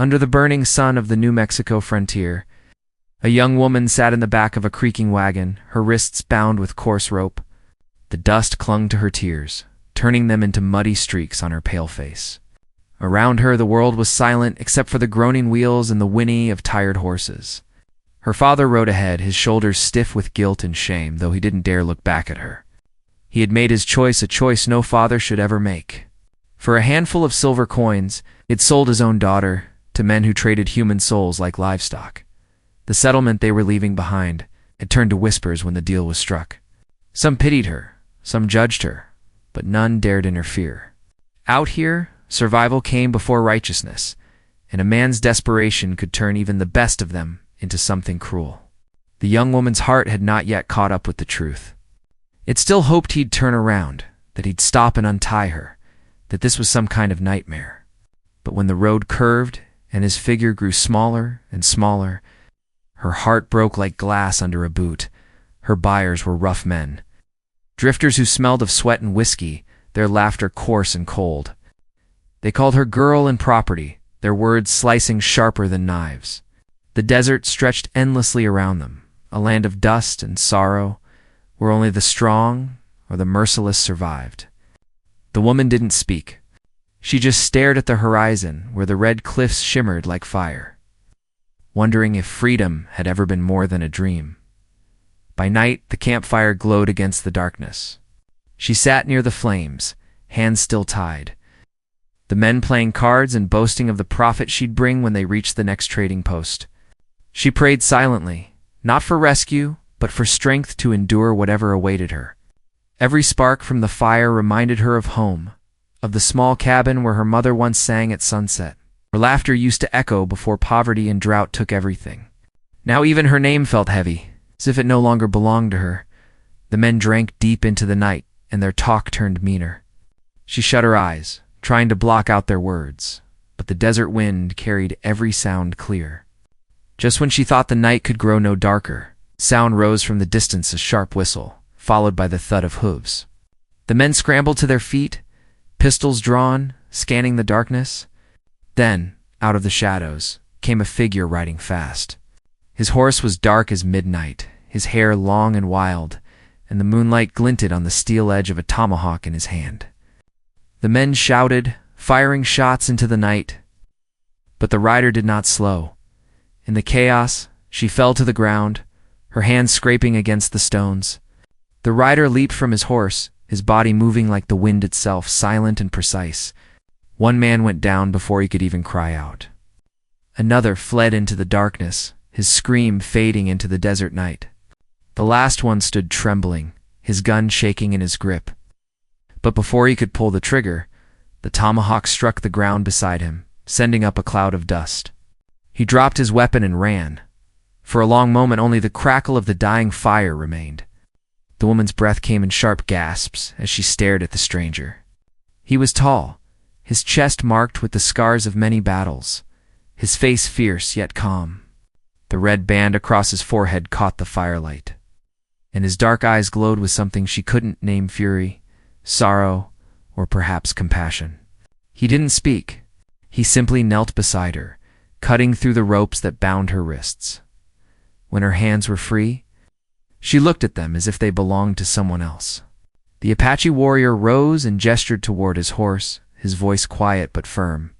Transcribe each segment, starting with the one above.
Under the burning sun of the New Mexico frontier, a young woman sat in the back of a creaking wagon, her wrists bound with coarse rope. The dust clung to her tears, turning them into muddy streaks on her pale face. Around her, the world was silent except for the groaning wheels and the whinny of tired horses. Her father rode ahead, his shoulders stiff with guilt and shame, though he didn't dare look back at her. He had made his choice, a choice no father should ever make. For a handful of silver coins, he'd sold his own daughter to men who traded human souls like livestock. The settlement they were leaving behind had turned to whispers when the deal was struck. Some pitied her, some judged her, but none dared interfere. Out here, survival came before righteousness, and a man's desperation could turn even the best of them into something cruel. The young woman's heart had not yet caught up with the truth. It still hoped he'd turn around, that he'd stop and untie her, that this was some kind of nightmare. But when the road curved and his figure grew smaller and smaller, her heart broke like glass under a boot. Her buyers were rough men, drifters who smelled of sweat and whiskey, their laughter coarse and cold. They called her girl and property, their words slicing sharper than knives. The desert stretched endlessly around them, a land of dust and sorrow, where only the strong or the merciless survived. The woman didn't speak. She just stared at the horizon where the red cliffs shimmered like fire, wondering if freedom had ever been more than a dream. By night, the campfire glowed against the darkness. She sat near the flames, hands still tied, the men playing cards and boasting of the profit she'd bring when they reached the next trading post. She prayed silently, not for rescue, but for strength to endure whatever awaited her. Every spark from the fire reminded her of home, of the small cabin where her mother once sang at sunset. Her laughter used to echo before poverty and drought took everything. Now even her name felt heavy, as if it no longer belonged to her. The men drank deep into the night, and their talk turned meaner. She shut her eyes, trying to block out their words, but the desert wind carried every sound clear. Just when she thought the night could grow no darker, sound rose from the distance, a sharp whistle, followed by the thud of hooves. The men scrambled to their feet, pistols drawn, scanning the darkness. Then, out of the shadows, came a figure riding fast. His horse was dark as midnight, his hair long and wild, and the moonlight glinted on the steel edge of a tomahawk in his hand. The men shouted, firing shots into the night, but the rider did not slow. In the chaos, she fell to the ground, her hands scraping against the stones. The rider leaped from his horse, his body moving like the wind itself, silent and precise. One man went down before he could even cry out. Another fled into the darkness, his scream fading into the desert night. The last one stood trembling, his gun shaking in his grip. But before he could pull the trigger, the tomahawk struck the ground beside him, sending up a cloud of dust. He dropped his weapon and ran. For a long moment, only the crackle of the dying fire remained. The woman's breath came in sharp gasps as she stared at the stranger. He was tall, his chest marked with the scars of many battles, his face fierce yet calm. The red band across his forehead caught the firelight, and his dark eyes glowed with something she couldn't name: fury, sorrow, or perhaps compassion. He didn't speak. He simply knelt beside her, cutting through the ropes that bound her wrists. When her hands were free, she looked at them as if they belonged to someone else. The Apache warrior rose and gestured toward his horse, his voice quiet but firm.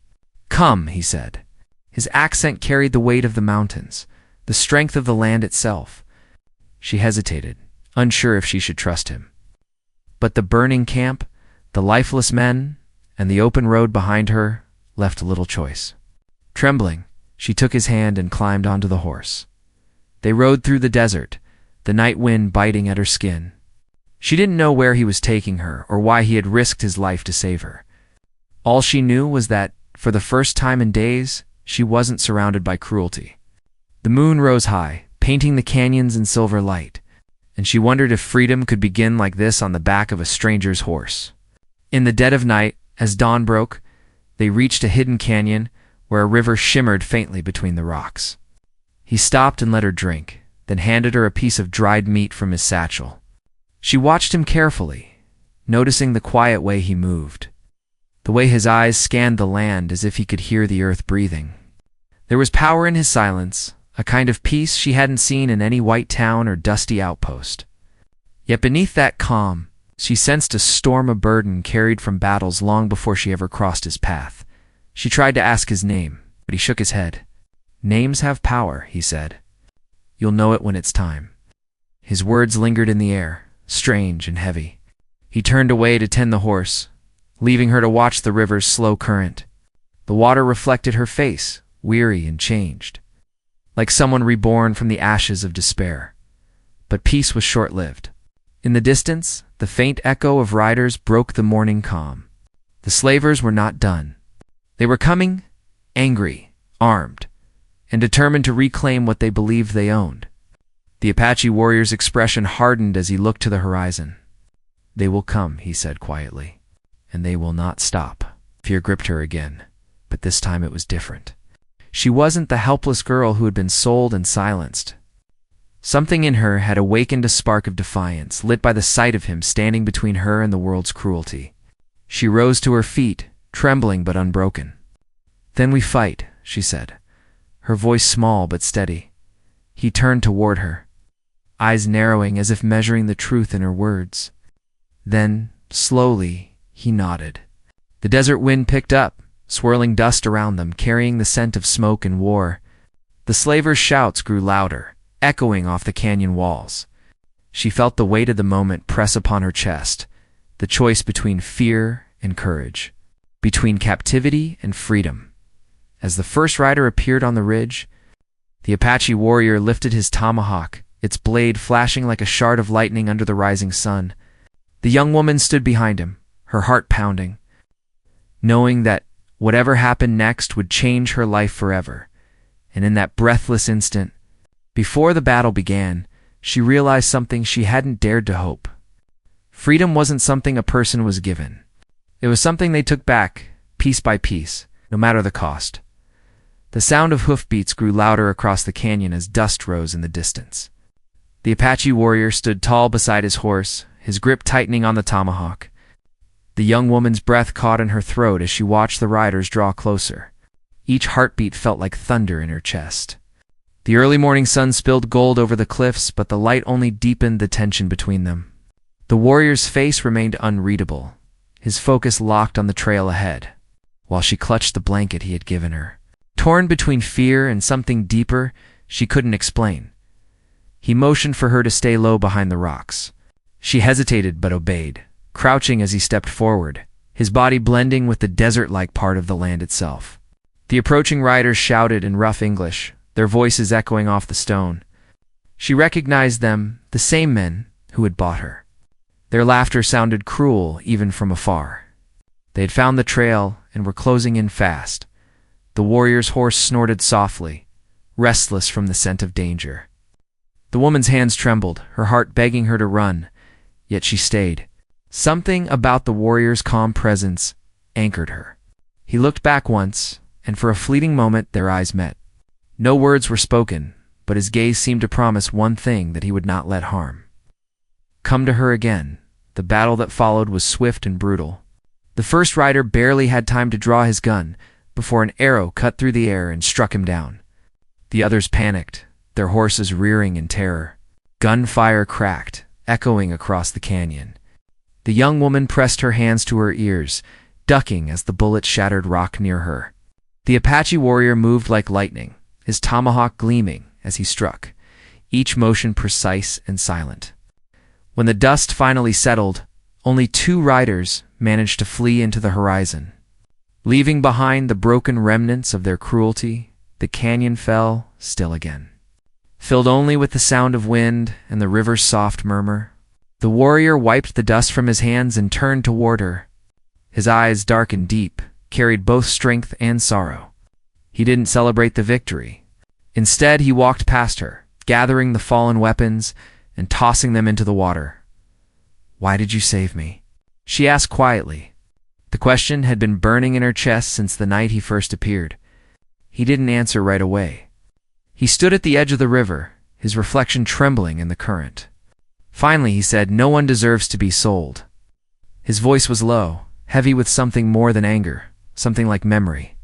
"Come," he said. His accent carried the weight of the mountains, the strength of the land itself. She hesitated, unsure if she should trust him. But the burning camp, the lifeless men, and the open road behind her left little choice. Trembling, she took his hand and climbed onto the horse. They rode through the desert, the night wind biting at her skin. She didn't know where he was taking her or why he had risked his life to save her. All she knew was that, for the first time in days, she wasn't surrounded by cruelty. The moon rose high, painting the canyons in silver light, and she wondered if freedom could begin like this on the back of a stranger's horse. In the dead of night, as dawn broke, they reached a hidden canyon where a river shimmered faintly between the rocks. He stopped and let her drink, then handed her a piece of dried meat from his satchel. She watched him carefully, noticing the quiet way he moved, the way his eyes scanned the land as if he could hear the earth breathing. There was power in his silence, a kind of peace she hadn't seen in any white town or dusty outpost. Yet beneath that calm, she sensed a storm of burden carried from battles long before she ever crossed his path. She tried to ask his name, but he shook his head. "Names have power," he said. "You'll know it when it's time." His words lingered in the air, strange and heavy. He turned away to tend the horse, leaving her to watch the river's slow current. The water reflected her face, weary and changed, like someone reborn from the ashes of despair. But peace was short-lived. In the distance, the faint echo of riders broke the morning calm. The slavers were not done. They were coming, angry, armed, and determined to reclaim what they believed they owned. The Apache warrior's expression hardened as he looked to the horizon. "They will come," he said quietly, "and they will not stop." Fear gripped her again, but this time it was different. She wasn't the helpless girl who had been sold and silenced. Something in her had awakened a spark of defiance, lit by the sight of him standing between her and the world's cruelty. She rose to her feet, trembling but unbroken. "Then we fight," she said, her voice small but steady. He turned toward her, eyes narrowing as if measuring the truth in her words. Then, slowly, he nodded. The desert wind picked up, swirling dust around them, carrying the scent of smoke and war. The slavers' shouts grew louder, echoing off the canyon walls. She felt the weight of the moment press upon her chest, the choice between fear and courage, between captivity and freedom. As the first rider appeared on the ridge, the Apache warrior lifted his tomahawk, its blade flashing like a shard of lightning under the rising sun. The young woman stood behind him, her heart pounding, knowing that whatever happened next would change her life forever. And in that breathless instant, before the battle began, she realized something she hadn't dared to hope. Freedom wasn't something a person was given. It was something they took back, piece by piece, no matter the cost. The sound of hoofbeats grew louder across the canyon as dust rose in the distance. The Apache warrior stood tall beside his horse, his grip tightening on the tomahawk. The young woman's breath caught in her throat as she watched the riders draw closer. Each heartbeat felt like thunder in her chest. The early morning sun spilled gold over the cliffs, but the light only deepened the tension between them. The warrior's face remained unreadable, his focus locked on the trail ahead, while she clutched the blanket he had given her. Torn between fear and something deeper she couldn't explain. He motioned for her to stay low behind the rocks. She hesitated but obeyed, crouching as he stepped forward, his body blending with the desert-like part of the land itself. The approaching riders shouted in rough English, their voices echoing off the stone. She recognized them, the same men who had bought her. Their laughter sounded cruel even from afar. They had found the trail and were closing in fast. The warrior's horse snorted softly, restless from the scent of danger. The woman's hands trembled, her heart begging her to run, yet she stayed. Something about the warrior's calm presence anchored her. He looked back once, and for a fleeting moment their eyes met. No words were spoken, but his gaze seemed to promise one thing, that he would not let harm come to her again. The battle that followed was swift and brutal. The first rider barely had time to draw his gun before an arrow cut through the air and struck him down. The others panicked, their horses rearing in terror. Gunfire cracked, echoing across the canyon. The young woman pressed her hands to her ears, ducking as the bullet shattered rock near her. The Apache warrior moved like lightning, his tomahawk gleaming as he struck, each motion precise and silent. When the dust finally settled, only 2 riders managed to flee into the horizon. Leaving behind the broken remnants of their cruelty, the canyon fell still again, filled only with the sound of wind and the river's soft murmur. The warrior wiped the dust from his hands and turned toward her. His eyes, dark and deep, carried both strength and sorrow. He didn't celebrate the victory. Instead, he walked past her, gathering the fallen weapons and tossing them into the water. "Why did you save me?" she asked quietly. The question had been burning in her chest since the night he first appeared. He didn't answer right away. He stood at the edge of the river, his reflection trembling in the current. Finally, he said, "No one deserves to be sold." His voice was low, heavy with something more than anger, something like memory.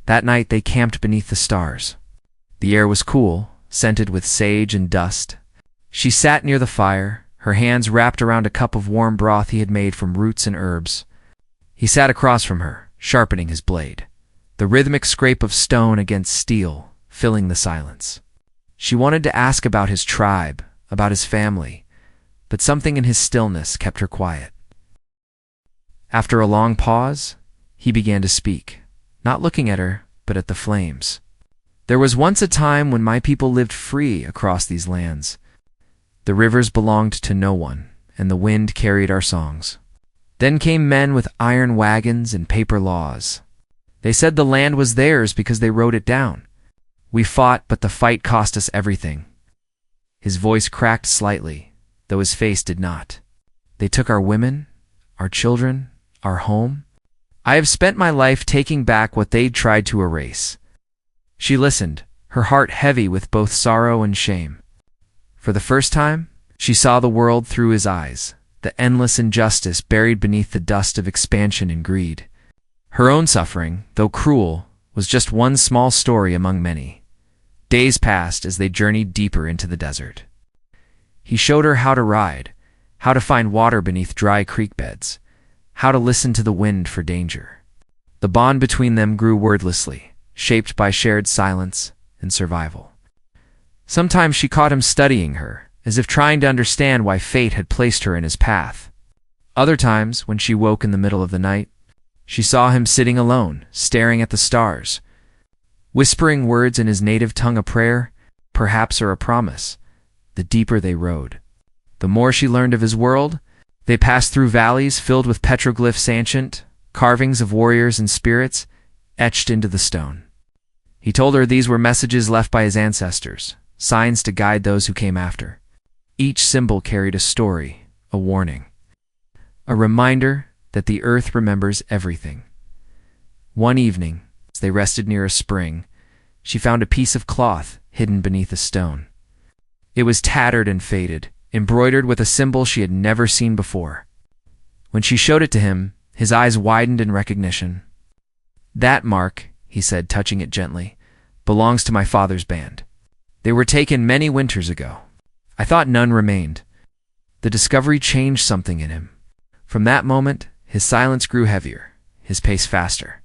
That night they camped beneath the stars. The air was cool, scented with sage and dust. She sat near the fire, her hands wrapped around a cup of warm broth he had made from roots and herbs. He sat across from her, sharpening his blade, the rhythmic scrape of stone against steel filling the silence. She wanted to ask about his tribe, about his family, but something in his stillness kept her quiet. After a long pause, he began to speak, not looking at her, but at the flames. There was once a time when my people lived free across these lands. The rivers belonged to no one, and the wind carried our songs. Then came men with iron wagons and paper laws. They said the land was theirs because they wrote it down. We fought, but the fight cost us everything. His voice cracked slightly, though his face did not. They took our women, our children, our home. I have spent my life taking back what they'd tried to erase. She listened, her heart heavy with both sorrow and shame. For the first time, she saw the world through his eyes, the endless injustice buried beneath the dust of expansion and greed. Her own suffering, though cruel, was just one small story among many. Days passed as they journeyed deeper into the desert. He showed her how to ride, how to find water beneath dry creek beds, how to listen to the wind for danger. The bond between them grew wordlessly, shaped by shared silence and survival. Sometimes she caught him studying her, as if trying to understand why fate had placed her in his path. Other times, when she woke in the middle of the night, she saw him sitting alone, staring at the stars, whispering words in his native tongue, a prayer, perhaps, or a promise. The deeper they rode, the more she learned of his world. They passed through valleys filled with petroglyphs ancient, carvings of warriors and spirits, etched into the stone. He told her these were messages left by his ancestors, signs to guide those who came after. Each symbol carried a story, a warning, a reminder that the earth remembers everything. One evening, as they rested near a spring, she found a piece of cloth hidden beneath a stone. It was tattered and faded, embroidered with a symbol she had never seen before. When she showed it to him, his eyes widened in recognition. "That mark," he said, touching it gently, "belongs to my father's band. They were taken many winters ago. I thought none remained." The discovery changed something in him. From that moment, his silence grew heavier, his pace faster.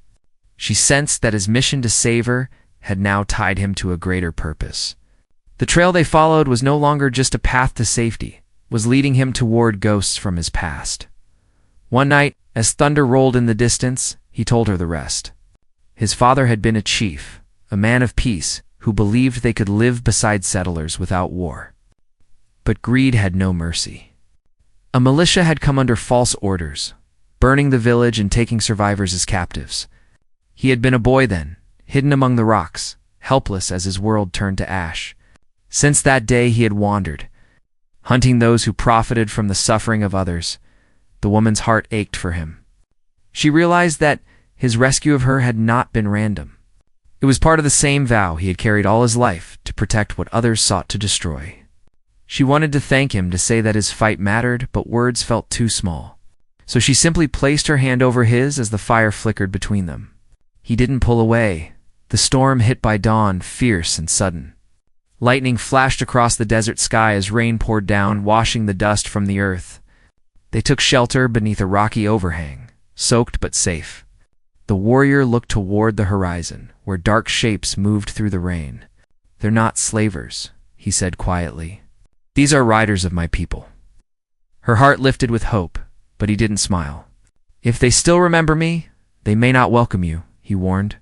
She sensed that his mission to save her had now tied him to a greater purpose. The trail they followed was no longer just a path to safety, was leading him toward ghosts from his past. One night, as thunder rolled in the distance, he told her the rest. His father had been a chief, a man of peace, who believed they could live beside settlers without war. But greed had no mercy. A militia had come under false orders, burning the village and taking survivors as captives. He had been a boy then, hidden among the rocks, helpless as his world turned to ash. Since that day he had wandered, hunting those who profited from the suffering of others. The woman's heart ached for him. She realized that his rescue of her had not been random. It was part of the same vow he had carried all his life to protect what others sought to destroy. She wanted to thank him, to say that his fight mattered, but words felt too small. So she simply placed her hand over his as the fire flickered between them. He didn't pull away. The storm hit by dawn, fierce and sudden. Lightning flashed across the desert sky as rain poured down, washing the dust from the earth. They took shelter beneath a rocky overhang, soaked but safe. The warrior looked toward the horizon, where dark shapes moved through the rain. "They're not slavers," he said quietly. "These are riders of my people." Her heart lifted with hope, but he didn't smile. "If they still remember me, they may not welcome you," he warned.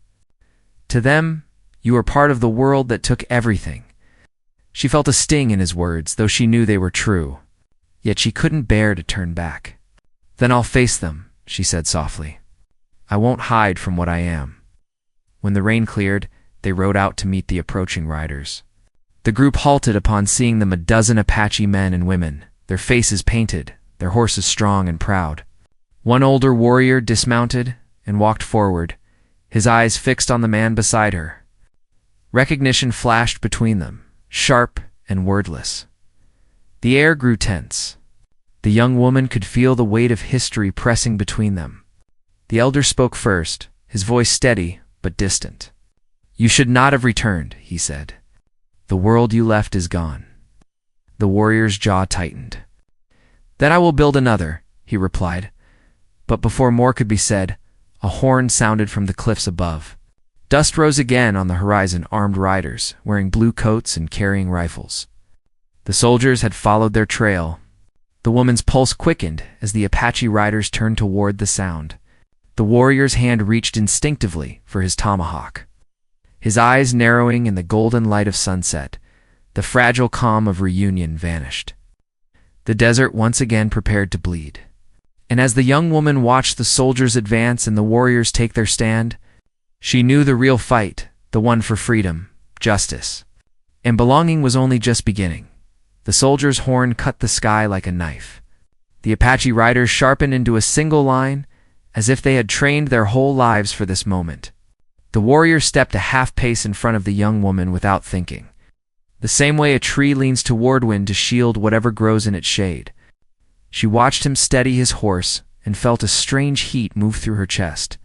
"To them, you are part of the world that took everything." She felt a sting in his words, though she knew they were true. Yet she couldn't bear to turn back. "Then I'll face them," she said softly. "I won't hide from what I am." When the rain cleared, they rode out to meet the approaching riders. The group halted upon seeing them, a dozen Apache men and women, their faces painted, their horses strong and proud. One older warrior dismounted and walked forward, his eyes fixed on the man beside her. Recognition flashed between them, sharp and wordless. The air grew tense. The young woman could feel the weight of history pressing between them. The elder spoke first, his voice steady, but distant. "You should not have returned," he said. "The world you left is gone." The warrior's jaw tightened. "Then I will build another," he replied. But before more could be said, a horn sounded from the cliffs above. Dust rose again on the horizon, armed riders, wearing blue coats and carrying rifles. The soldiers had followed their trail. The woman's pulse quickened as the Apache riders turned toward the sound. The warrior's hand reached instinctively for his tomahawk. His eyes narrowing in the golden light of sunset, the fragile calm of reunion vanished. The desert once again prepared to bleed. And as the young woman watched the soldiers advance and the warriors take their stand, she knew the real fight, the one for freedom, justice, and belonging, was only just beginning. The soldier's horn cut the sky like a knife. The Apache riders sharpened into a single line, as if they had trained their whole lives for this moment. The warrior stepped a half-pace in front of the young woman without thinking, the same way a tree leans toward wind to shield whatever grows in its shade. She watched him steady his horse and felt a strange heat move through her chest.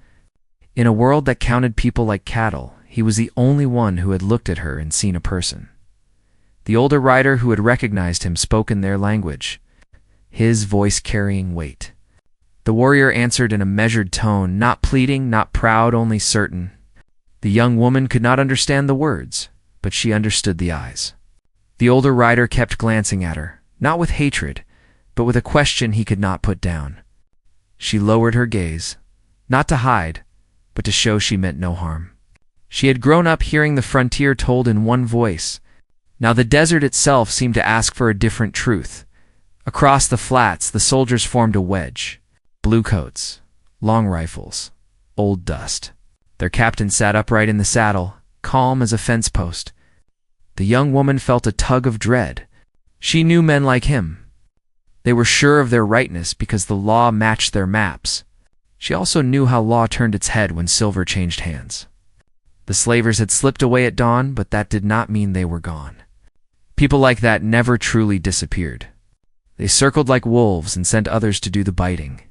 In a world that counted people like cattle, he was the only one who had looked at her and seen a person. The older rider who had recognized him spoke in their language, his voice carrying weight. The warrior answered in a measured tone, not pleading, not proud, only certain. The young woman could not understand the words, but she understood the eyes. The older rider kept glancing at her, not with hatred, but with a question he could not put down. She lowered her gaze, not to hide, but to show she meant no harm. She had grown up hearing the frontier told in one voice. Now the desert itself seemed to ask for a different truth. Across the flats, the soldiers formed a wedge. Blue coats, long rifles, old dust. Their captain sat upright in the saddle, calm as a fence post. The young woman felt a tug of dread. She knew men like him. They were sure of their rightness because the law matched their maps. She also knew how law turned its head when silver changed hands. The slavers had slipped away at dawn, but that did not mean they were gone. People like that never truly disappeared. They circled like wolves and sent others to do the biting.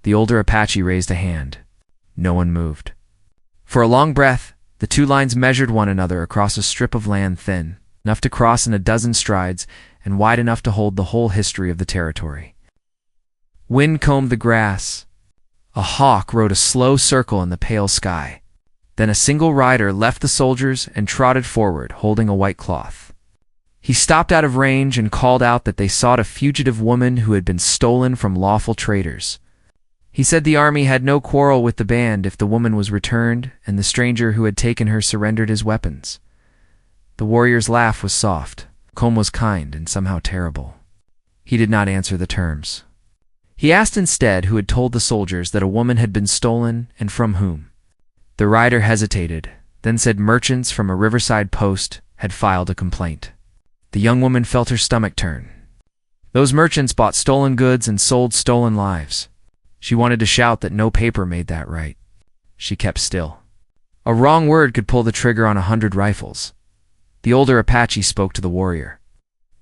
The older Apache raised a hand. No one moved. For a long breath, the two lines measured one another across a strip of land thin, enough to cross in a dozen strides, and wide enough to hold the whole history of the territory. Wind combed the grass. A hawk rode a slow circle in the pale sky. Then a single rider left the soldiers and trotted forward, holding a white cloth. He stopped out of range and called out that they sought a fugitive woman who had been stolen from lawful traders. He said the army had no quarrel with the band if the woman was returned and the stranger who had taken her surrendered his weapons. The warrior's laugh was soft. Combe was kind and somehow terrible. He did not answer the terms. He asked instead who had told the soldiers that a woman had been stolen and from whom. The rider hesitated, then said merchants from a riverside post had filed a complaint. The young woman felt her stomach turn. Those merchants bought stolen goods and sold stolen lives. She wanted to shout that no paper made that right. She kept still. A wrong word could pull the trigger on 100 rifles. The older Apache spoke to the warrior.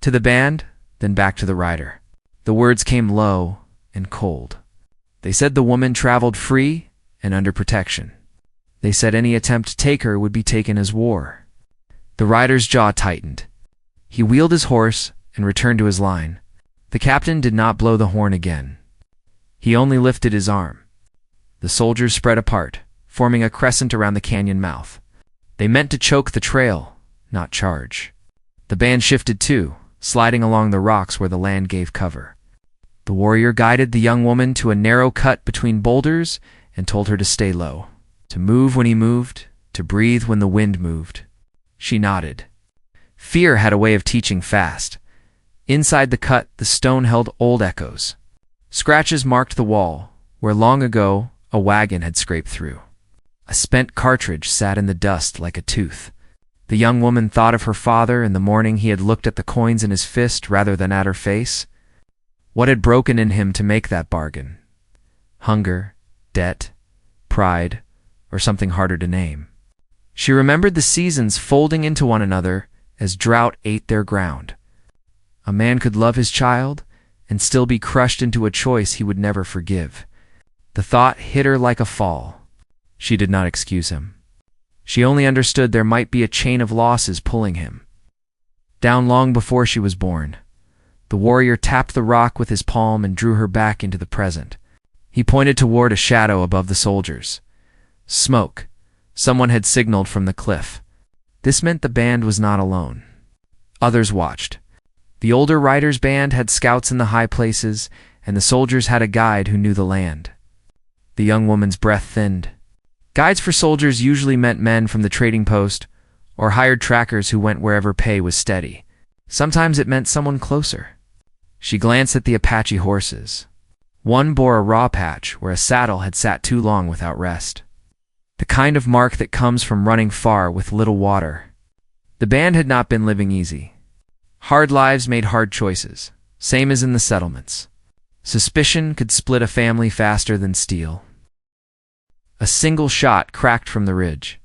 To the band, then back to the rider. The words came low and cold. They said the woman traveled free and under protection. They said any attempt to take her would be taken as war. The rider's jaw tightened. He wheeled his horse and returned to his line. The captain did not blow the horn again. He only lifted his arm. The soldiers spread apart, forming a crescent around the canyon mouth. They meant to choke the trail, not charge. The band shifted too, sliding along the rocks where the land gave cover. The warrior guided the young woman to a narrow cut between boulders and told her to stay low, to move when he moved, to breathe when the wind moved. She nodded. Fear had a way of teaching fast. Inside the cut, the stone held old echoes. Scratches marked the wall, where long ago a wagon had scraped through. A spent cartridge sat in the dust like a tooth. The young woman thought of her father in the morning he had looked at the coins in his fist rather than at her face. What had broken in him to make that bargain? Hunger, debt, pride, or something harder to name? She remembered the seasons folding into one another as drought ate their ground. A man could love his child and still be crushed into a choice he would never forgive. The thought hit her like a fall. She did not excuse him. She only understood there might be a chain of losses pulling him down long before she was born. The warrior tapped the rock with his palm and drew her back into the present. He pointed toward a shadow above the soldiers. Smoke. Someone had signaled from the cliff. This meant the band was not alone. Others watched. The older riders' band had scouts in the high places, and the soldiers had a guide who knew the land. The young woman's breath thinned. Guides for soldiers usually meant men from the trading post, or hired trackers who went wherever pay was steady. Sometimes it meant someone closer. She glanced at the Apache horses. One bore a raw patch where a saddle had sat too long without rest. The kind of mark that comes from running far with little water. The band had not been living easy. Hard lives made hard choices, same as in the settlements. Suspicion could split a family faster than steel. A single shot cracked from the ridge.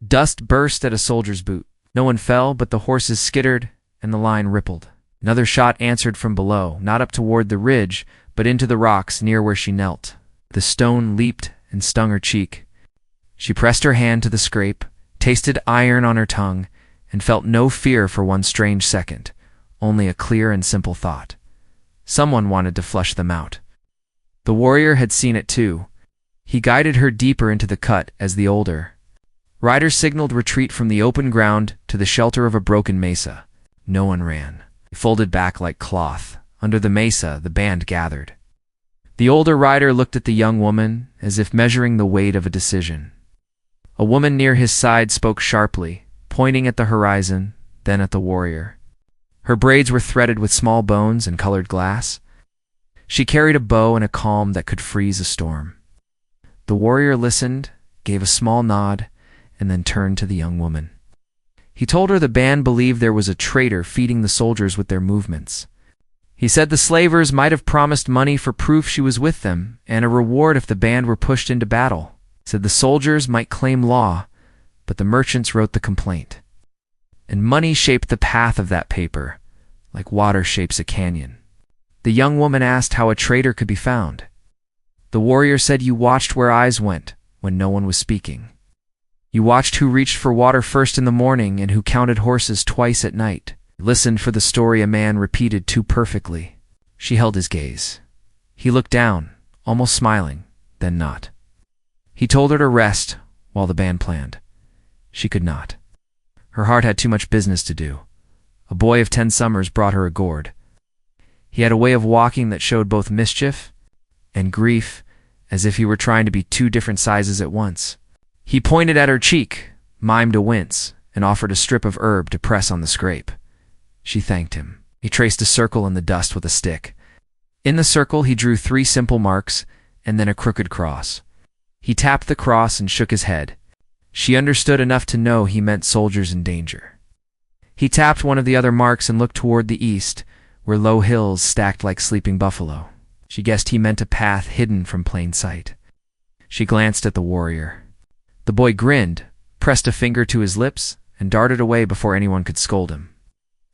Dust burst at a soldier's boot. No one fell, but the horses skittered and the line rippled. Another shot answered from below, not up toward the ridge, but into the rocks near where she knelt. The stone leaped and stung her cheek. She pressed her hand to the scrape, tasted iron on her tongue, and felt no fear for one strange second, only a clear and simple thought. Someone wanted to flush them out. The warrior had seen it too. He guided her deeper into the cut as the older rider signaled retreat from the open ground to the shelter of a broken mesa. No one ran. They folded back like cloth. Under the mesa, the band gathered. The older rider looked at the young woman as if measuring the weight of a decision. A woman near his side spoke sharply, pointing at the horizon, then at the warrior. Her braids were threaded with small bones and colored glass. She carried a bow and a calm that could freeze a storm. The warrior listened, gave a small nod, and then turned to the young woman. He told her the band believed there was a traitor feeding the soldiers with their movements. He said the slavers might have promised money for proof she was with them, and a reward if the band were pushed into battle. He said the soldiers might claim law, but the merchants wrote the complaint. And money shaped the path of that paper, like water shapes a canyon. The young woman asked how a traitor could be found. The warrior said you watched where eyes went when no one was speaking. You watched who reached for water first in the morning and who counted horses twice at night. Listened for the story a man repeated too perfectly. She held his gaze. He looked down, almost smiling, then not. He told her to rest while the band planned. She could not. Her heart had too much business to do. A boy of 10 summers brought her a gourd. He had a way of walking that showed both mischief and grief, as if he were trying to be 2 different sizes at once. He pointed at her cheek, mimed a wince, and offered a strip of herb to press on the scrape. She thanked him. He traced a circle in the dust with a stick. In the circle he drew 3 simple marks, and then a crooked cross. He tapped the cross and shook his head. She understood enough to know he meant soldiers in danger. He tapped one of the other marks and looked toward the east, where low hills stacked like sleeping buffalo. She guessed he meant a path hidden from plain sight. She glanced at the warrior. The boy grinned, pressed a finger to his lips, and darted away before anyone could scold him.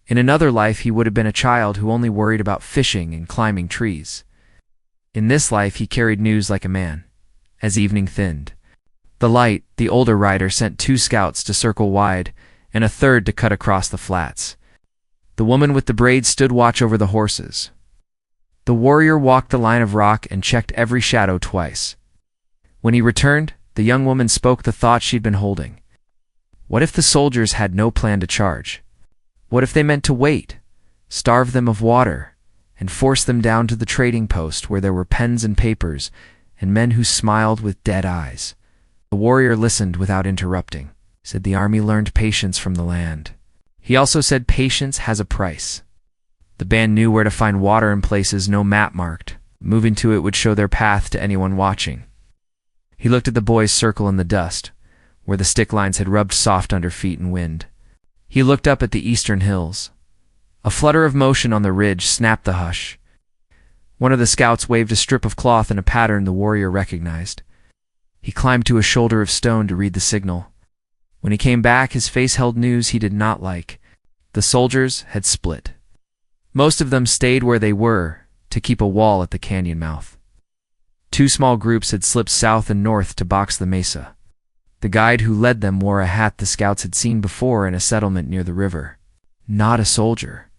In another life he would have been a child who only worried about fishing and climbing trees. In this life he carried news like a man. As evening thinned, the light, the older rider sent 2 scouts to circle wide, and a third to cut across the flats. The woman with the braids stood watch over the horses. The warrior walked the line of rock and checked every shadow twice. When he returned, the young woman spoke the thought she'd been holding. What if the soldiers had no plan to charge? What if they meant to wait, starve them of water, and force them down to the trading post where there were pens and papers and men who smiled with dead eyes? The warrior listened without interrupting. He said the army learned patience from the land. He also said patience has a price. The band knew where to find water in places no map marked. Moving to it would show their path to anyone watching. He looked at the boy's circle in the dust, where the stick lines had rubbed soft under feet and wind. He looked up at the eastern hills. A flutter of motion on the ridge snapped the hush. One of the scouts waved a strip of cloth in a pattern the warrior recognized. He climbed to a shoulder of stone to read the signal. When he came back, his face held news he did not like. The soldiers had split. Most of them stayed where they were to keep a wall at the canyon mouth. Two small groups had slipped south and north to box the mesa. The guide who led them wore a hat the scouts had seen before in a settlement near the river. Not a soldier.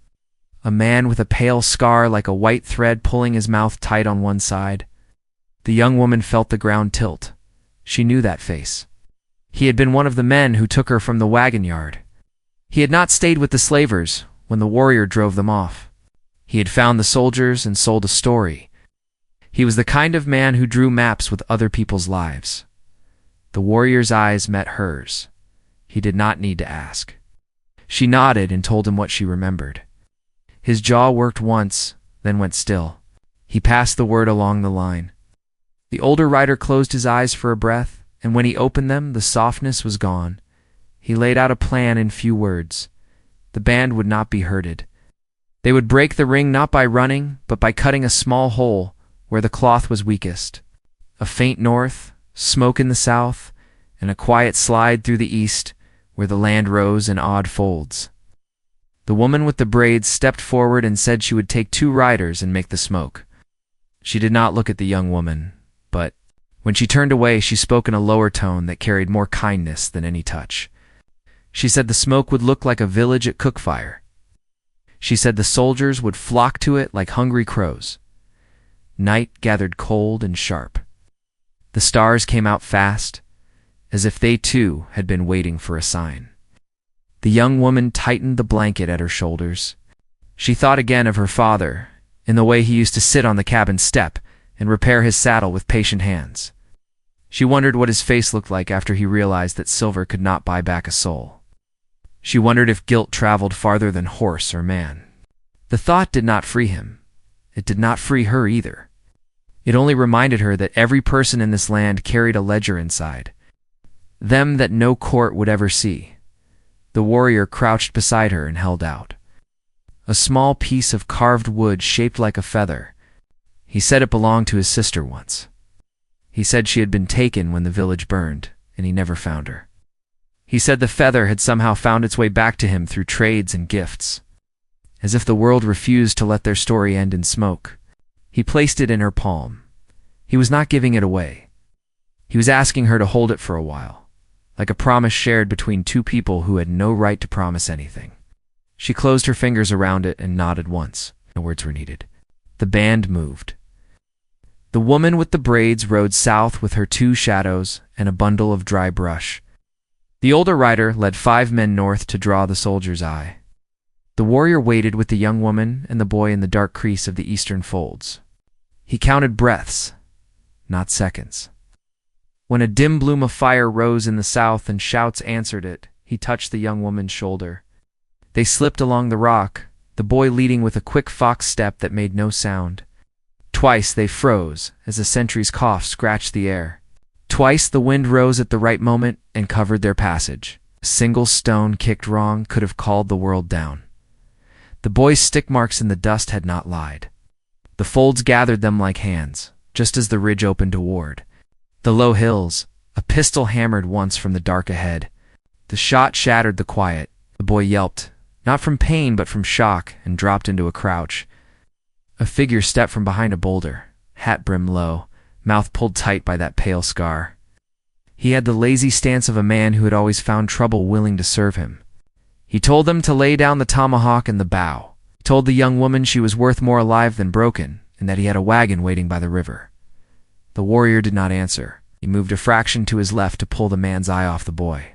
A man with a pale scar like a white thread pulling his mouth tight on one side. The young woman felt the ground tilt. She knew that face. He had been one of the men who took her from the wagon yard. He had not stayed with the slavers when the warrior drove them off. He had found the soldiers and sold a story. He was the kind of man who drew maps with other people's lives. The warrior's eyes met hers. He did not need to ask. She nodded and told him what she remembered. His jaw worked once, then went still. He passed the word along the line. The older rider closed his eyes for a breath, and when he opened them, the softness was gone. He laid out a plan in few words. The band would not be hurted. They would break the ring not by running, but by cutting a small hole where the cloth was weakest. A faint north, smoke in the south, and a quiet slide through the east where the land rose in odd folds. The woman with the braids stepped forward and said she would take 2 riders and make the smoke. She did not look at the young woman, but when she turned away, she spoke in a lower tone that carried more kindness than any touch. She said the smoke would look like a village at cookfire. She said the soldiers would flock to it like hungry crows. Night gathered cold and sharp. The stars came out fast, as if they too had been waiting for a sign. The young woman tightened the blanket at her shoulders. She thought again of her father, in the way he used to sit on the cabin step and repair his saddle with patient hands. She wondered what his face looked like after he realized that silver could not buy back a soul. She wondered if guilt traveled farther than horse or man. The thought did not free him. It did not free her either. It only reminded her that every person in this land carried a ledger inside. Them that no court would ever see. The warrior crouched beside her and held out a small piece of carved wood shaped like a feather. He said it belonged to his sister once. He said she had been taken when the village burned, and he never found her. He said the feather had somehow found its way back to him through trades and gifts. As if the world refused to let their story end in smoke. He placed it in her palm. He was not giving it away. He was asking her to hold it for a while, like a promise shared between 2 people who had no right to promise anything. She closed her fingers around it and nodded once. No words were needed. The band moved. The woman with the braids rode south with her 2 shadows and a bundle of dry brush. The older rider led 5 men north to draw the soldier's eye. The warrior waited with the young woman and the boy in the dark crease of the eastern folds. He counted breaths, not seconds. When a dim bloom of fire rose in the south and shouts answered it, he touched the young woman's shoulder. They slipped along the rock, the boy leading with a quick fox step that made no sound. Twice they froze as a sentry's cough scratched the air. Twice the wind rose at the right moment and covered their passage. A single stone kicked wrong could have called the world down. The boy's stick marks in the dust had not lied. The folds gathered them like hands, just as the ridge opened toward the low hills. A pistol hammered once from the dark ahead. The shot shattered the quiet. The boy yelped, not from pain but from shock, and dropped into a crouch. A figure stepped from behind a boulder, hat brim low, mouth pulled tight by that pale scar. He had the lazy stance of a man who had always found trouble willing to serve him. He told them to lay down the tomahawk and the bow. He told the young woman she was worth more alive than broken, and that he had a wagon waiting by the river. The warrior did not answer. He moved a fraction to his left to pull the man's eye off the boy.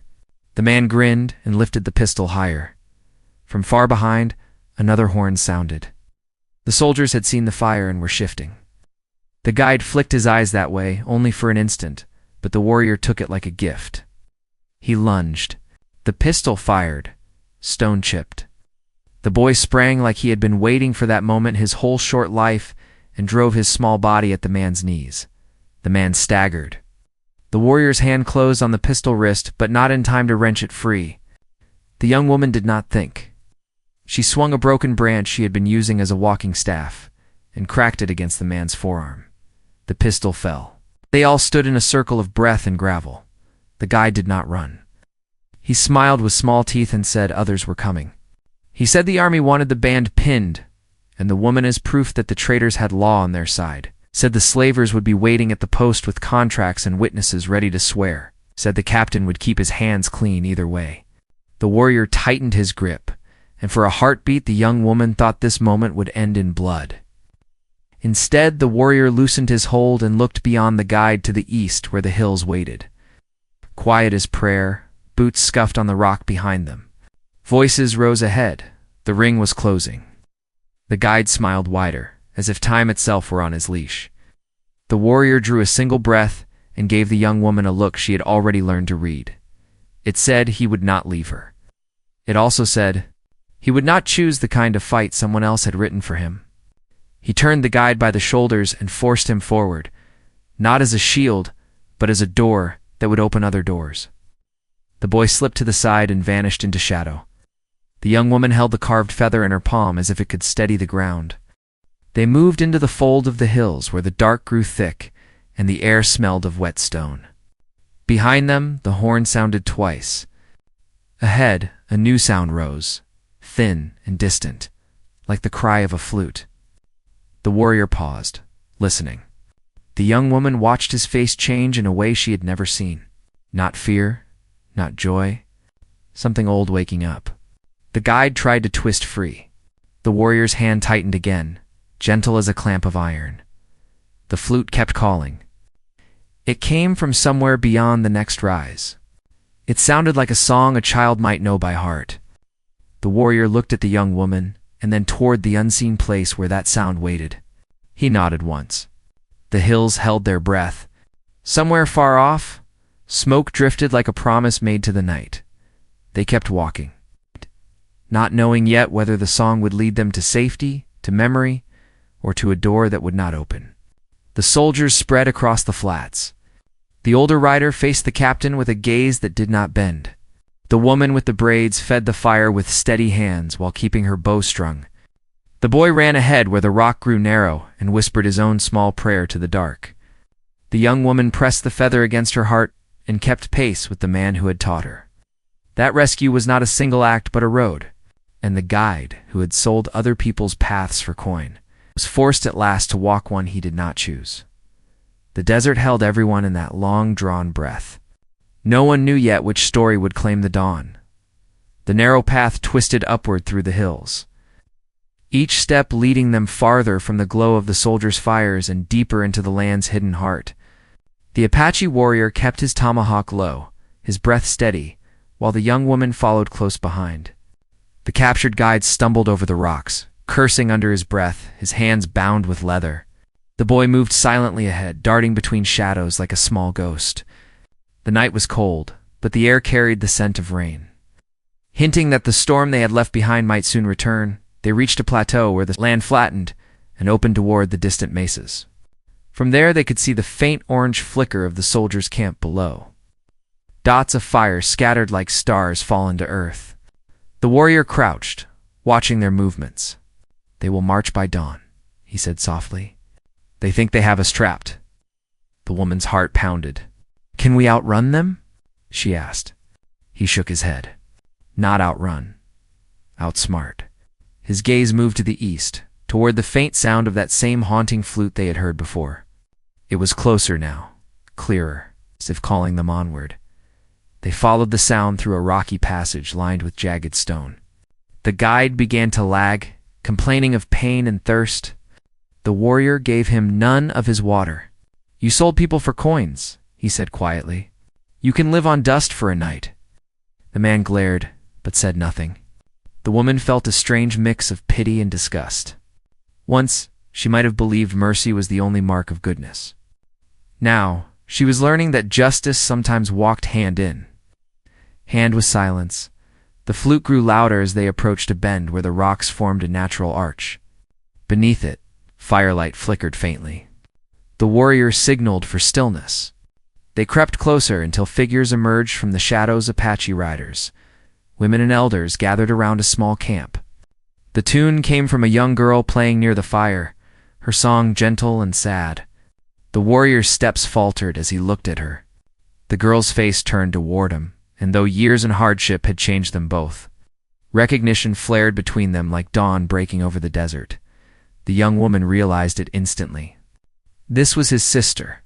The man grinned and lifted the pistol higher. From far behind, another horn sounded. The soldiers had seen the fire and were shifting. The guide flicked his eyes that way, only for an instant, but the warrior took it like a gift. He lunged. The pistol fired, stone-chipped. The boy sprang like he had been waiting for that moment his whole short life and drove his small body at the man's knees. The man staggered. The warrior's hand closed on the pistol wrist, but not in time to wrench it free. The young woman did not think. She swung a broken branch she had been using as a walking staff and cracked it against the man's forearm. The pistol fell. They all stood in a circle of breath and gravel. The guide did not run. He smiled with small teeth and said others were coming. He said the army wanted the band pinned, and the woman as proof that the traitors had law on their side. Said the slavers would be waiting at the post with contracts and witnesses ready to swear. Said the captain would keep his hands clean either way. The warrior tightened his grip, and for a heartbeat the young woman thought this moment would end in blood. Instead, the warrior loosened his hold and looked beyond the guide to the east where the hills waited. Quiet as prayer, boots scuffed on the rock behind them. Voices rose ahead. The ring was closing. The guide smiled wider, as if time itself were on his leash. The warrior drew a single breath and gave the young woman a look she had already learned to read. It said he would not leave her. It also said he would not choose the kind of fight someone else had written for him. He turned the guide by the shoulders and forced him forward, not as a shield, but as a door that would open other doors. The boy slipped to the side and vanished into shadow. The young woman held the carved feather in her palm as if it could steady the ground. They moved into the fold of the hills where the dark grew thick and the air smelled of wet stone. Behind them, the horn sounded twice. Ahead, a new sound rose, thin and distant, like the cry of a flute. The warrior paused, listening. The young woman watched his face change in a way she had never seen. Not fear, not joy, something old waking up. The guide tried to twist free. The warrior's hand tightened again, gentle as a clamp of iron. The flute kept calling. It came from somewhere beyond the next rise. It sounded like a song a child might know by heart. The warrior looked at the young woman and then toward the unseen place where that sound waited. He nodded once. The hills held their breath. Somewhere far off, smoke drifted like a promise made to the night. They kept walking, not knowing yet whether the song would lead them to safety, to memory, or to a door that would not open. The soldiers spread across the flats. The older rider faced the captain with a gaze that did not bend. The woman with the braids fed the fire with steady hands while keeping her bow strung. The boy ran ahead where the rock grew narrow and whispered his own small prayer to the dark. The young woman pressed the feather against her heart and kept pace with the man who had taught her. That rescue was not a single act but a road, and the guide, who had sold other people's paths for coin, was forced at last to walk one he did not choose. The desert held everyone in that long-drawn breath. No one knew yet which story would claim the dawn. The narrow path twisted upward through the hills, each step leading them farther from the glow of the soldiers' fires and deeper into the land's hidden heart. The Apache warrior kept his tomahawk low, his breath steady, while the young woman followed close behind. The captured guide stumbled over the rocks, cursing under his breath, his hands bound with leather. The boy moved silently ahead, darting between shadows like a small ghost. The night was cold, but the air carried the scent of rain. Hinting that the storm they had left behind might soon return, they reached a plateau where the land flattened and opened toward the distant mesas. From there they could see the faint orange flicker of the soldiers' camp below. Dots of fire scattered like stars fallen to earth. The warrior crouched, watching their movements. "They will march by dawn," he said softly. "They think they have us trapped." The woman's heart pounded. "Can we outrun them?" she asked. He shook his head. "Not outrun. Outsmart." His gaze moved to the east, toward the faint sound of that same haunting flute they had heard before. It was closer now, clearer, as if calling them onward. They followed the sound through a rocky passage lined with jagged stone. The guide began to lag, complaining of pain and thirst. The warrior gave him none of his water. "You sold people for coins," he said quietly. "You can live on dust for a night." The man glared, but said nothing. The woman felt a strange mix of pity and disgust. Once, she might have believed mercy was the only mark of goodness. Now, she was learning that justice sometimes walked hand in hand with silence. The flute grew louder as they approached a bend where the rocks formed a natural arch. Beneath it, firelight flickered faintly. The warrior signaled for stillness. They crept closer until figures emerged from the shadows. Apache riders, women and elders gathered around a small camp. The tune came from a young girl playing near the fire, her song gentle and sad. The warrior's steps faltered as he looked at her. The girl's face turned toward him, and though years and hardship had changed them both, recognition flared between them like dawn breaking over the desert. The young woman realized it instantly. This was his sister,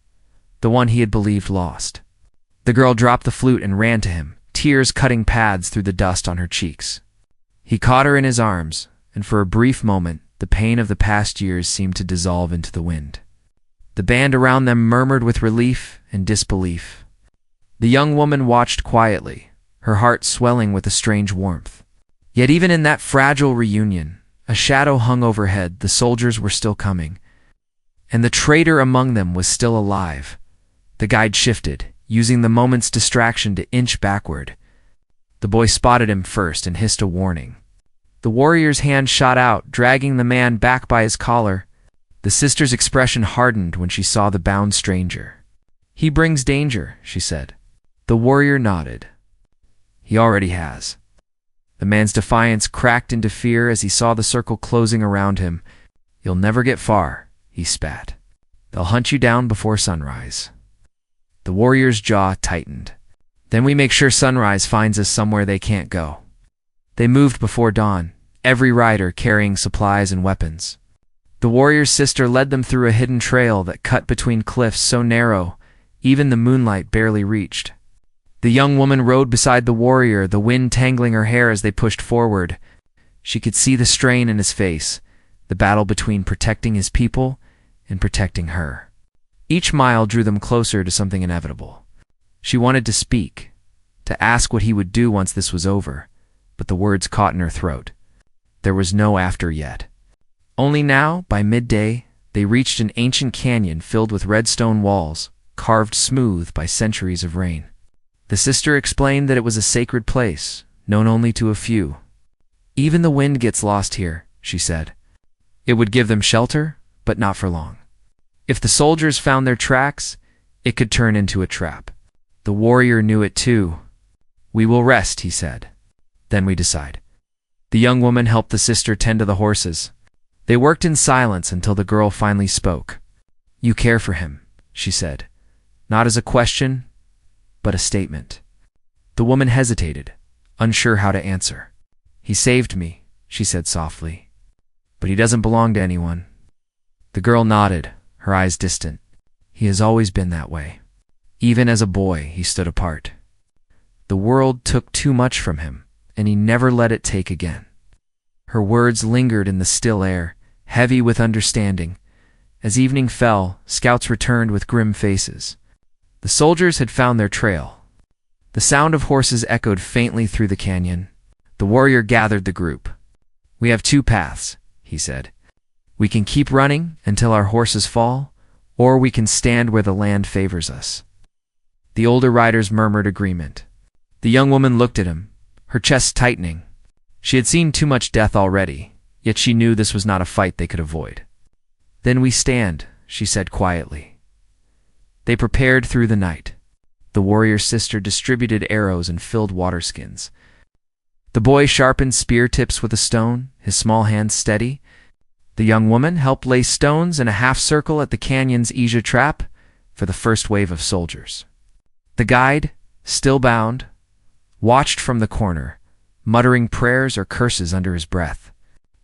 the one he had believed lost. The girl dropped the flute and ran to him, tears cutting paths through the dust on her cheeks. He caught her in his arms, and for a brief moment, the pain of the past years seemed to dissolve into the wind. The band around them murmured with relief and disbelief. The young woman watched quietly, her heart swelling with a strange warmth. Yet even in that fragile reunion, a shadow hung overhead. The soldiers were still coming, and the traitor among them was still alive. The guide shifted, using the moment's distraction to inch backward. The boy spotted him first and hissed a warning. The warrior's hand shot out, dragging the man back by his collar. The sister's expression hardened when she saw the bound stranger. "He brings danger," she said. The warrior nodded. "He already has." The man's defiance cracked into fear as he saw the circle closing around him. "You'll never get far," he spat. "They'll hunt you down before sunrise." The warrior's jaw tightened. "Then we make sure sunrise finds us somewhere they can't go." They moved before dawn, every rider carrying supplies and weapons. The warrior's sister led them through a hidden trail that cut between cliffs so narrow, even the moonlight barely reached. The young woman rode beside the warrior, the wind tangling her hair as they pushed forward. She could see the strain in his face, the battle between protecting his people and protecting her. Each mile drew them closer to something inevitable. She wanted to speak, to ask what he would do once this was over, but the words caught in her throat. There was no after yet. Only now, by midday, they reached an ancient canyon filled with red stone walls, carved smooth by centuries of rain. The sister explained that it was a sacred place, known only to a few. "Even the wind gets lost here," she said. It would give them shelter, but not for long. If the soldiers found their tracks, it could turn into a trap. The warrior knew it too. "We will rest," he said. "Then we decide." The young woman helped the sister tend to the horses. They worked in silence until the girl finally spoke. "You care for him," she said, not as a question, but a statement. The woman hesitated, unsure how to answer. "He saved me," she said softly, "but he doesn't belong to anyone." The girl nodded, her eyes distant. "He has always been that way. Even as a boy, he stood apart. The world took too much from him, and he never let it take again." Her words lingered in the still air, heavy with understanding. As evening fell, scouts returned with grim faces. The soldiers had found their trail. The sound of horses echoed faintly through the canyon. The warrior gathered the group. "We have two paths," he said. "We can keep running until our horses fall, or we can stand where the land favors us." The older riders murmured agreement. The young woman looked at him, her chest tightening. She had seen too much death already, yet she knew this was not a fight they could avoid. "Then we stand," she said quietly. They prepared through the night. The warrior's sister distributed arrows and filled water skins. The boy sharpened spear tips with a stone, his small hands steady. The young woman helped lay stones in a half-circle at the canyon's Asia trap for the first wave of soldiers. The guide, still bound, watched from the corner, muttering prayers or curses under his breath.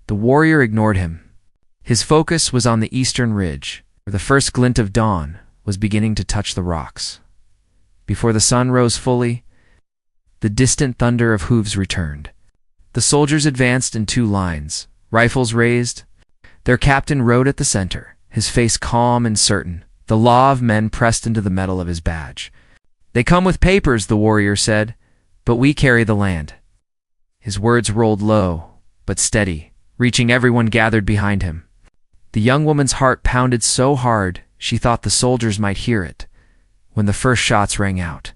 The warrior ignored him. His focus was on the eastern ridge, where the first glint of dawn was beginning to touch the rocks. Before the sun rose fully, the distant thunder of hooves returned. The soldiers advanced in two lines, rifles raised. Their captain rode at the center, his face calm and certain, the law of men pressed into the metal of his badge. "They come with papers," the warrior said, "but we carry the land." His words rolled low, but steady, reaching everyone gathered behind him. The young woman's heart pounded so hard she thought the soldiers might hear it when the first shots rang out.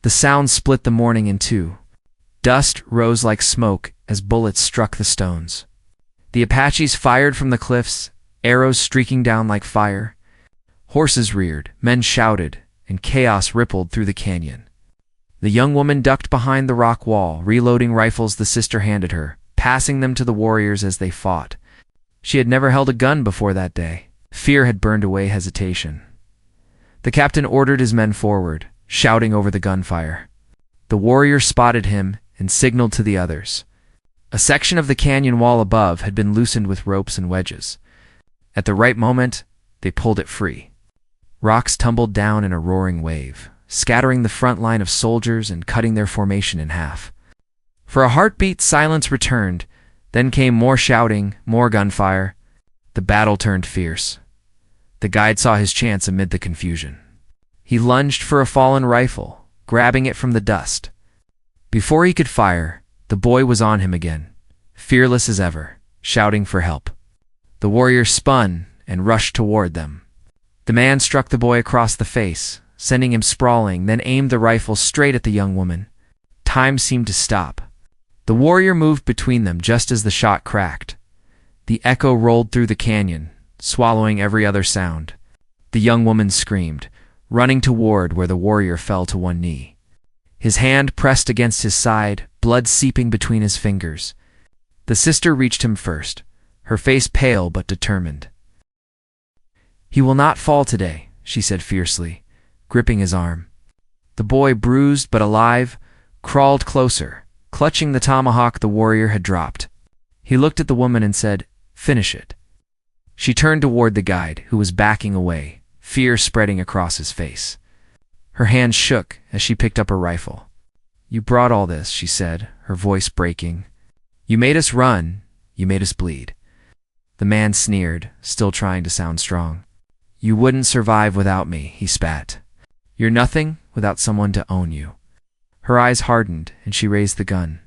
The sound split the morning in two. Dust rose like smoke as bullets struck the stones. The Apaches fired from the cliffs, arrows streaking down like fire. Horses reared, men shouted, and chaos rippled through the canyon. The young woman ducked behind the rock wall, reloading rifles the sister handed her, passing them to the warriors as they fought. She had never held a gun before that day. Fear had burned away hesitation. The captain ordered his men forward, shouting over the gunfire. The warrior spotted him and signaled to the others. A section of the canyon wall above had been loosened with ropes and wedges. At the right moment, They pulled it free. Rocks tumbled down in a roaring wave, scattering the front line of soldiers and cutting their formation in half. For a heartbeat, silence returned. Then came more shouting, more gunfire. The battle turned fierce. The guide saw his chance amid the confusion. He lunged for a fallen rifle, grabbing it from the dust. Before he could fire, the boy was on him again, fearless as ever, shouting for help. The warrior spun and rushed toward them. The man struck the boy across the face, sending him sprawling, then aimed the rifle straight at the young woman. Time seemed to stop. The warrior moved between them just as the shot cracked. The echo rolled through the canyon, swallowing every other sound. The young woman screamed, running toward where the warrior fell to one knee. His hand pressed against his side, blood seeping between his fingers. The sister reached him first, her face pale but determined. "He will not fall today," she said fiercely, gripping his arm. The boy, bruised but alive, crawled closer, clutching the tomahawk the warrior had dropped. He looked at the woman and said, "Finish it." She turned toward the guide, who was backing away, fear spreading across his face. Her hands shook as she picked up her rifle. "You brought all this," she said, her voice breaking. "You made us run. You made us bleed." The man sneered, still trying to sound strong. "You wouldn't survive without me," he spat. "You're nothing without someone to own you." Her eyes hardened, and she raised the gun.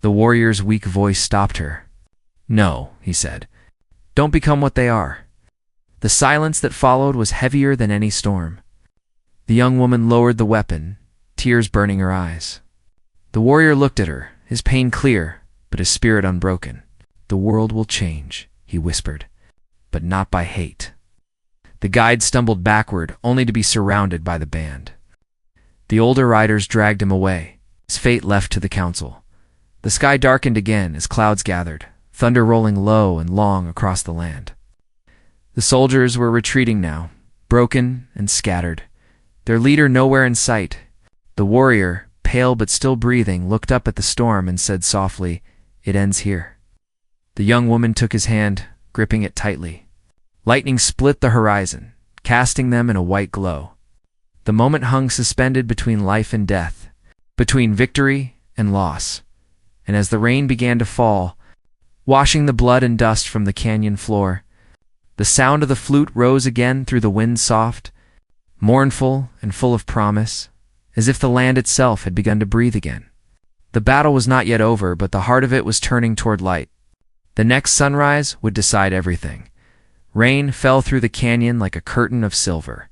The warrior's weak voice stopped her. "No," he said. "Don't become what they are." The silence that followed was heavier than any storm. The young woman lowered the weapon, tears burning her eyes. The warrior looked at her, his pain clear, but his spirit unbroken. "The world will change," he whispered, "but not by hate." The guide stumbled backward, only to be surrounded by the band. The older riders dragged him away, his fate left to the council. The sky darkened again as clouds gathered, thunder rolling low and long across the land. The soldiers were retreating now, broken and scattered, their leader nowhere in sight. The warrior, pale but still breathing, looked up at the storm and said softly, "It ends here." The young woman took his hand, gripping it tightly. Lightning split the horizon, casting them in a white glow. The moment hung suspended between life and death, between victory and loss. And as the rain began to fall, washing the blood and dust from the canyon floor, the sound of the flute rose again through the wind, soft, mournful, and full of promise, as if the land itself had begun to breathe again. The battle was not yet over, but the heart of it was turning toward light. The next sunrise would decide everything. Rain fell through the canyon like a curtain of silver,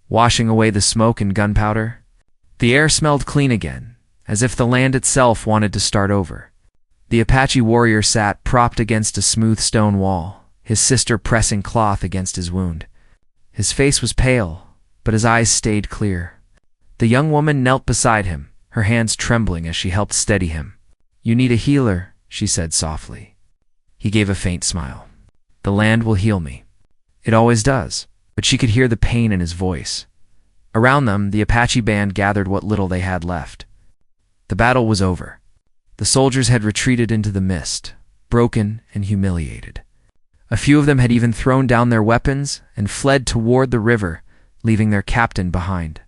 washing away the smoke and gunpowder. The air smelled clean again, as if the land itself wanted to start over. The Apache warrior sat propped against a smooth stone wall, his sister pressing cloth against his wound. His face was pale, but his eyes stayed clear. The young woman knelt beside him, her hands trembling as she helped steady him. "You need a healer," she said softly. He gave a faint smile. "The land will heal me." "It always does," but she could hear the pain in his voice. Around them, the Apache band gathered what little they had left. The battle was over. The soldiers had retreated into the mist, broken and humiliated. A few of them had even thrown down their weapons and fled toward the river, leaving their captain behind.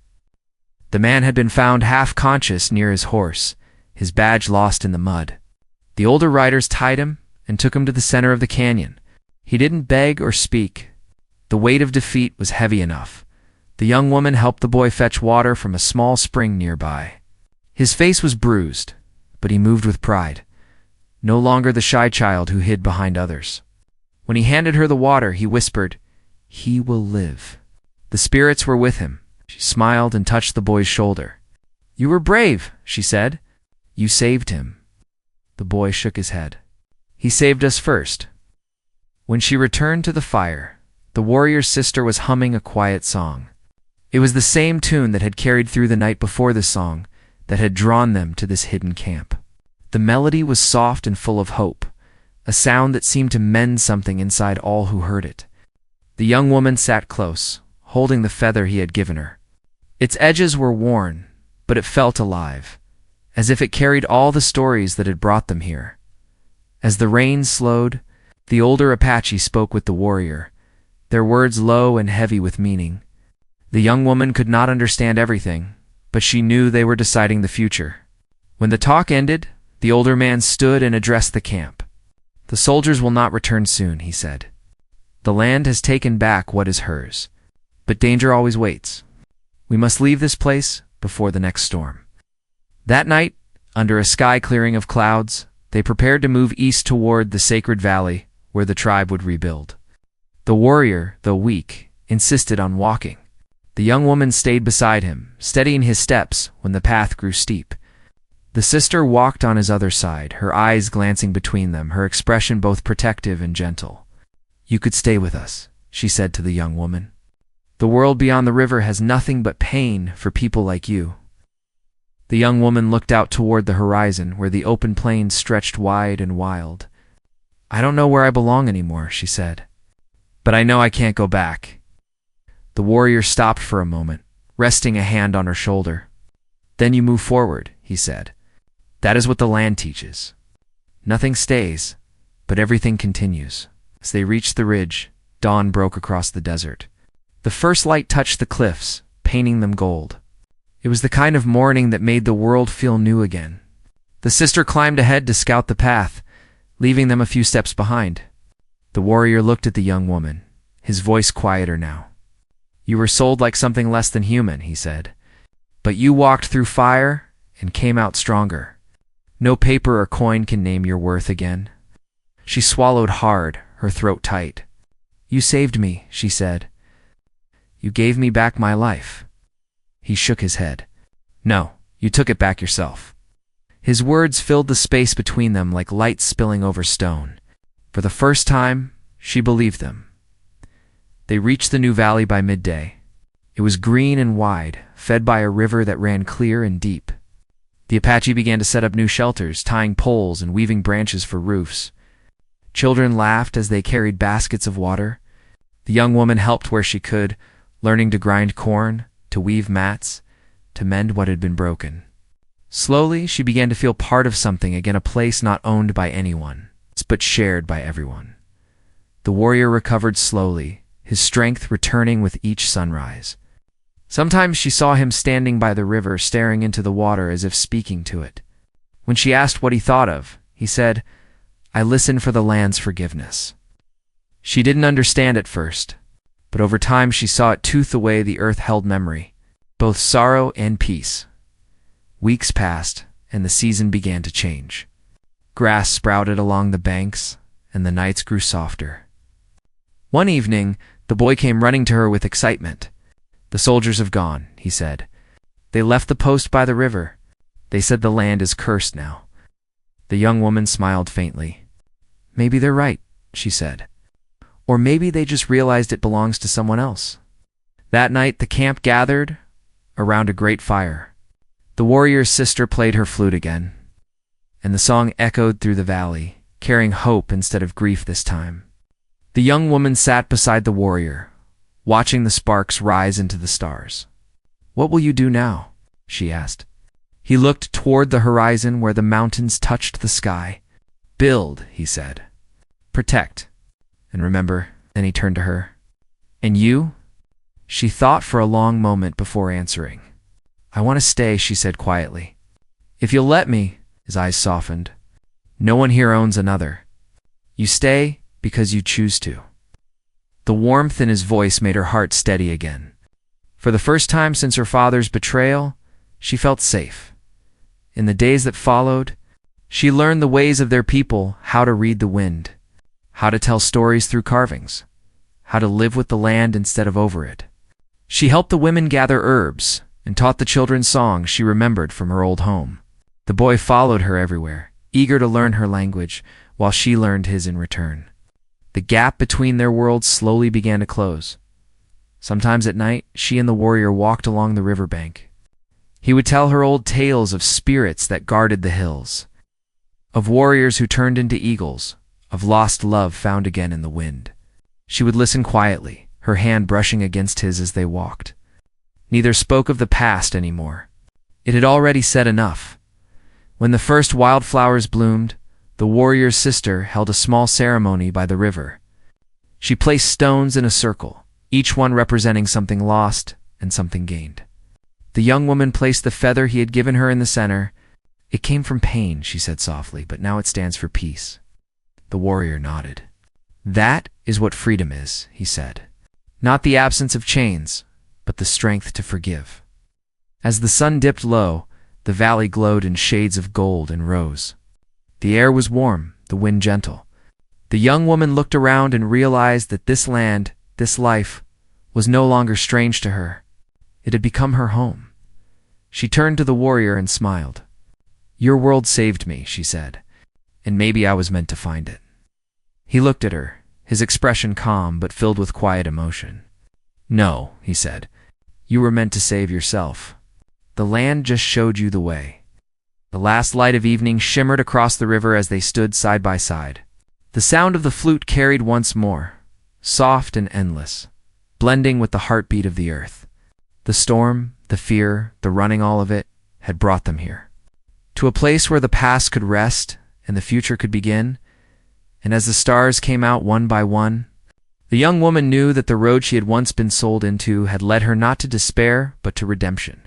The man had been found half-conscious near his horse, his badge lost in the mud. The older riders tied him and took him to the center of the canyon. He didn't beg or speak. The weight of defeat was heavy enough. The young woman helped the boy fetch water from a small spring nearby. His face was bruised, but he moved with pride, no longer the shy child who hid behind others. When he handed her the water, he whispered, "He will live." The spirits were with him. She smiled and touched the boy's shoulder. "You were brave," she said. "You saved him." The boy shook his head. "He saved us first." When she returned to the fire, the warrior's sister was humming a quiet song. It was the same tune that had carried through the night before the song, that had drawn them to this hidden camp. The melody was soft and full of hope, a sound that seemed to mend something inside all who heard it. The young woman sat close, holding the feather he had given her. Its edges were worn, but it felt alive, as if it carried all the stories that had brought them here. As the rain slowed, the older Apache spoke with the warrior, their words low and heavy with meaning. The young woman could not understand everything, but she knew they were deciding the future. When the talk ended, the older man stood and addressed the camp. "The soldiers will not return soon," he said. "The land has taken back what is hers, but danger always waits. We must leave this place before the next storm." That night, under a sky clearing of clouds, they prepared to move east toward the sacred valley where the tribe would rebuild. The warrior, though weak, insisted on walking. The young woman stayed beside him, steadying his steps when the path grew steep. The sister walked on his other side, her eyes glancing between them, her expression both protective and gentle. "You could stay with us," she said to the young woman. "The world beyond the river has nothing but pain for people like you." The young woman looked out toward the horizon, where the open plains stretched wide and wild. "I don't know where I belong anymore," she said. "But I know I can't go back." The warrior stopped for a moment, resting a hand on her shoulder. "Then you move forward," he said. "That is what the land teaches. Nothing stays, but everything continues." As they reached the ridge, dawn broke across the desert. The first light touched the cliffs, painting them gold. It was the kind of morning that made the world feel new again. The sister climbed ahead to scout the path, leaving them a few steps behind. The warrior looked at the young woman, his voice quieter now. "You were sold like something less than human," he said. "But you walked through fire and came out stronger. No paper or coin can name your worth again." She swallowed hard, her throat tight. "You saved me," she said. "You gave me back my life." He shook his head. "No, you took it back yourself." His words filled the space between them like light spilling over stone. For the first time, she believed them. They reached the new valley by midday. It was green and wide, fed by a river that ran clear and deep. The Apache began to set up new shelters, tying poles and weaving branches for roofs. Children laughed as they carried baskets of water. The young woman helped where she could, learning to grind corn, to weave mats, to mend what had been broken. Slowly, she began to feel part of something again, a place not owned by anyone, but shared by everyone. The warrior recovered slowly, his strength returning with each sunrise. Sometimes she saw him standing by the river, staring into the water as if speaking to it. When she asked what he thought of, he said, "I listen for the land's forgiveness." She didn't understand at first, but over time she saw it tooth away the earth held memory, both sorrow and peace. Weeks passed, and the season began to change. Grass sprouted along the banks, and the nights grew softer. One evening, the boy came running to her with excitement. "The soldiers have gone," he said. "They left the post by the river. They said the land is cursed now." The young woman smiled faintly. "Maybe they're right," she said. "Or maybe they just realized it belongs to someone else." That night, the camp gathered around a great fire. The warrior's sister played her flute again, and the song echoed through the valley, carrying hope instead of grief this time. The young woman sat beside the warrior, watching the sparks rise into the stars. "What will you do now?" she asked. He looked toward the horizon where the mountains touched the sky. "Build," he said. "Protect. And remember." Then he turned to her. "And you?" She thought for a long moment before answering. "I want to stay," she said quietly. "If you'll let me." His eyes softened. "No one here owns another. You stay because you choose to." The warmth in his voice made her heart steady again. For the first time since her father's betrayal, she felt safe. In the days that followed, she learned the ways of their people, how to read the wind, how to tell stories through carvings, how to live with the land instead of over it. She helped the women gather herbs and taught the children songs she remembered from her old home. The boy followed her everywhere, eager to learn her language, while she learned his in return. The gap between their worlds slowly began to close. Sometimes at night, she and the warrior walked along the riverbank. He would tell her old tales of spirits that guarded the hills, of warriors who turned into eagles, of lost love found again in the wind. She would listen quietly, her hand brushing against his as they walked. Neither spoke of the past anymore. It had already said enough. When the first wildflowers bloomed, the warrior's sister held a small ceremony by the river. She placed stones in a circle, each one representing something lost and something gained. The young woman placed the feather he had given her in the center. It came from pain, she said softly, but now it stands for peace. The warrior nodded. That is what freedom is, he said. Not the absence of chains, but the strength to forgive. As the sun dipped low, the valley glowed in shades of gold and rose. The air was warm, the wind gentle. The young woman looked around and realized that this land, this life, was no longer strange to her. It had become her home. She turned to the warrior and smiled. Your world saved me, she said, and maybe I was meant to find it. He looked at her, his expression calm but filled with quiet emotion. No, he said, you were meant to save yourself. The land just showed you the way. The last light of evening shimmered across the river as they stood side by side. The sound of the flute carried once more, soft and endless, blending with the heartbeat of the earth. The storm, the fear, the running, all of it, had brought them here. To a place where the past could rest and the future could begin. And as the stars came out one by one, the young woman knew that the road she had once been sold into had led her not to despair but to redemption.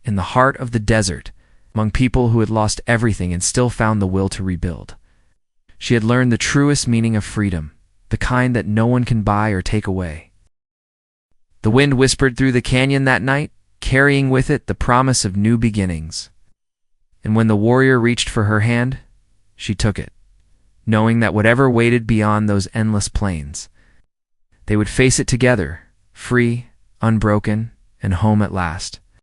In the heart of the desert, among people who had lost everything and still found the will to rebuild, she had learned the truest meaning of freedom, the kind that no one can buy or take away. The wind whispered through the canyon that night, carrying with it the promise of new beginnings. And when the warrior reached for her hand, she took it, knowing that whatever waited beyond those endless plains, they would face it together, free, unbroken, and home at last.